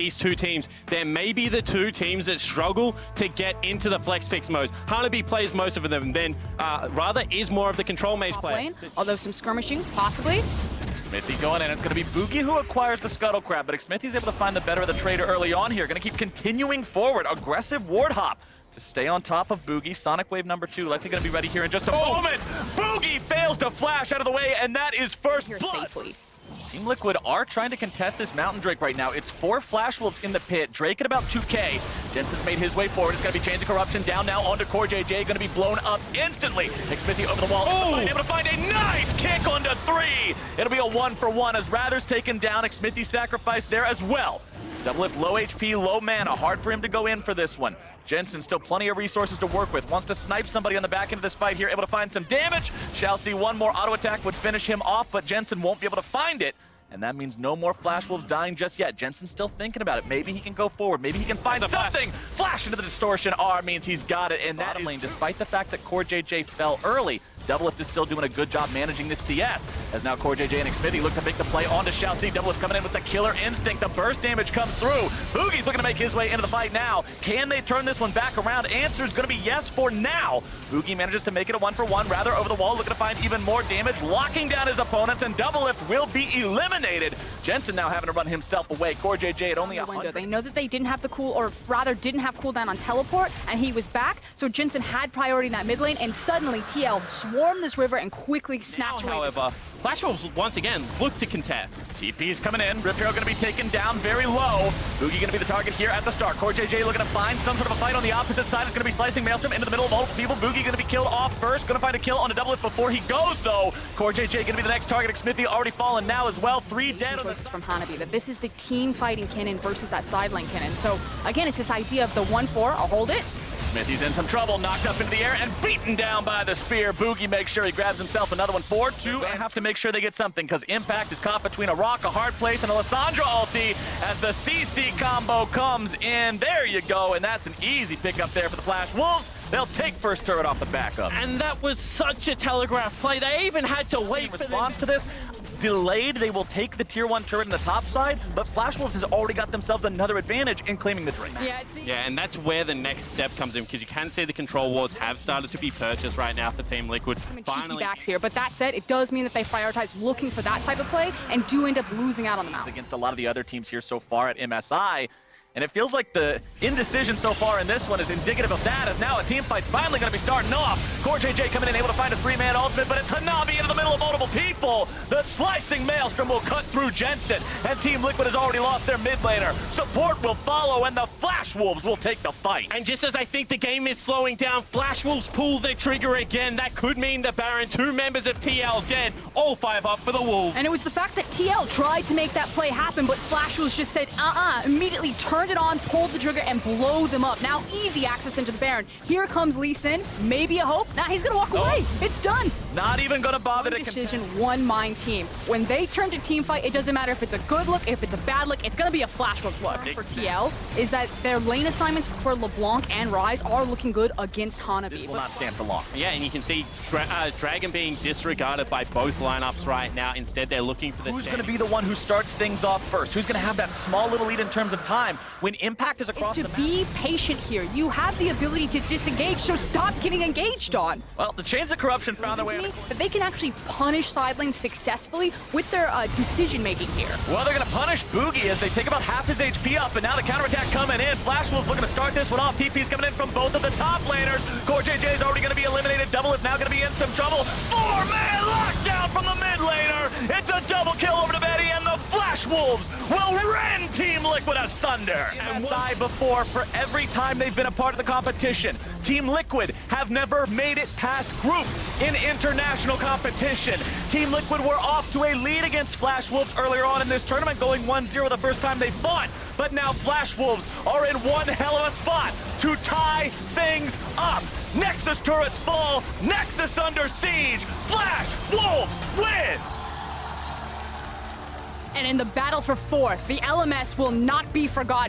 These two teams, there may be the two teams that struggle to get into the flex picks modes. Hanabi plays most of them, then Rather is more of the control mage player. Although some skirmishing, possibly. Smithy going in. It's going to be Boogie who acquires the Scuttle Crab, but Smithy's able to find the better of the trader early on here. Going to keep continuing forward. Aggressive ward hop to stay on top of Boogie. Sonic Wave number 2 likely going to be ready here in just a moment. Boogie fails to flash out of the way, and that is first blood. Safely. Team Liquid are trying to contest this Mountain Drake right now. It's 4 Flash Wolves in the pit. Drake at about 2K. Jensen's made his way forward. It's going to be Chains of Corruption down now onto KazaLoLLCShighlights. Going to be blown up instantly. Smithy over the wall. Able to find a nice kick onto 3. It'll be a 1-for-1 as Rather's taken down. Smithy sacrificed there as well. Doublelift low HP, low mana. Hard for him to go in for this one. Jensen still plenty of resources to work with. Wants to snipe somebody on the back end of this fight here. Able to find some damage. Shall see one more auto attack would finish him off, but Jensen won't be able to find it. And that means no more Flash Wolves dying just yet. Jensen's still thinking about it. Maybe he can go forward. Maybe he can find something. Flash into the distortion. R means he's got it. And that lane, despite the fact that KazaLoLLCShighlights fell early, Doublelift is still doing a good job managing this CS. As now KazaLoLLCShighlights and Smithy look to make the play onto Shall see. Doublelift coming in with the killer instinct. The burst damage comes through. Boogie's looking to make his way into the fight now. Can they turn this one back around? Answer's going to be yes for now. Boogie manages to make it a 1-for-1. Rather over the wall, looking to find even more damage, locking down his opponents, and Doublelift will be eliminated. Jensen now having to run himself away. KazaLoLLCShighlights at only 100. They know that they didn't have the cool, or rather didn't have cooldown on teleport, and he was back. So Jensen had priority in that mid lane, and suddenly TL swarmed this river and quickly snapped away. However, Flash Wolves once again look to contest. TP's coming in. Rip Hero going to be taken down very low. Boogie going to be the target here at the start. KazaLoLLCShighlights looking to find some sort of a fight on the opposite side. It's going to be slicing Maelstrom into the middle of multiple people. Boogie going to be killed off first. Going to find a kill on a Doublelift before he goes, though. KazaLoLLCShighlights going to be the next target. Smithy already fallen now as well. 3 dead on the from Hanabi, that this is the team fighting Kennen versus that side lane Kennen. So again, it's this idea of the 1-4, I'll hold it. Smithy's in some trouble, knocked up into the air and beaten down by the spear. Boogie makes sure he grabs himself another one. 4-2, and have to make sure they get something because Impact is caught between a rock, a hard place, and a Lissandra ulti as the CC combo comes in. There you go, and that's an easy pickup there for the Flash Wolves. They'll take first turret off the backup. And that was such a telegraph play. They even had to wait in response to this. Delayed, they will take the tier 1 turret in the top side, but Flash Wolves has already got themselves another advantage in claiming the Drake. Yeah, and that's where the next step comes in, because you can see the control wards have started to be purchased right now for Team Liquid. Finally, cheeky backs here, but that said, it does mean that they prioritize looking for that type of play and do end up losing out on the map. Against a lot of the other teams here so far at MSI. And it feels like the indecision so far in this one is indicative of that, as now a team fight's finally going to be starting off. KazaLoLLCShighlights coming in, able to find a 3-man ultimate, but it's Hanabi into the middle of multiple people. The slicing Maelstrom will cut through Jensen, and Team Liquid has already lost their mid laner. Support will follow, and the Flash Wolves will take the fight. And just as I think the game is slowing down, Flash Wolves pull the trigger again. That could mean the Baron, 2 members of TL dead, all 5 up for the Wolves. And it was the fact that TL tried to make that play happen, but Flash Wolves just said, immediately turned it on, pulled the trigger, and blow them up. Now easy access into the Baron. Here comes Lee Sin. Maybe a hope. Now he's going to walk away. It's done. Not even going to bother to decision, one mind team. When they turn to team fight, it doesn't matter if it's a good look, if it's a bad look, it's going to be a Flash Wolves look. For TL is that their lane assignments for LeBlanc and Ryze are looking good against Hanabi. This will not stand for long. Yeah, and you can see Dragon being disregarded by both lineups right now. Instead, they're looking for the Who's going to be the one who starts things off first? Who's going to have that small little lead in terms of time when Impact is across the map? Be patient here. You have the ability to disengage, so stop getting engaged on. Well, the Chains of Corruption found their way. But they can actually punish side lanes successfully with their decision-making here. Well, they're going to punish Boogie as they take about half his HP up, and now the counterattack coming in. Flash Wolves looking to start this one off. TP's coming in from both of the top laners. KazaLoLLCShighlights is already going to be eliminated. Doublelift now going to be in some trouble. 4-man lockdown from the mid laner. It's a double kill over to Betty, and the Flash Wolves will rend Team Liquid asunder. MSI before, for every time they've been a part of the competition, Team Liquid have never made it past groups in international competition. Team Liquid were off to a lead against Flash Wolves earlier on in this tournament, going 1-0 the first time they fought. But now Flash Wolves are in one hell of a spot to tie things up. Nexus turrets fall, Nexus under siege, Flash Wolves win! And in the battle for 4th, the LMS will not be forgotten.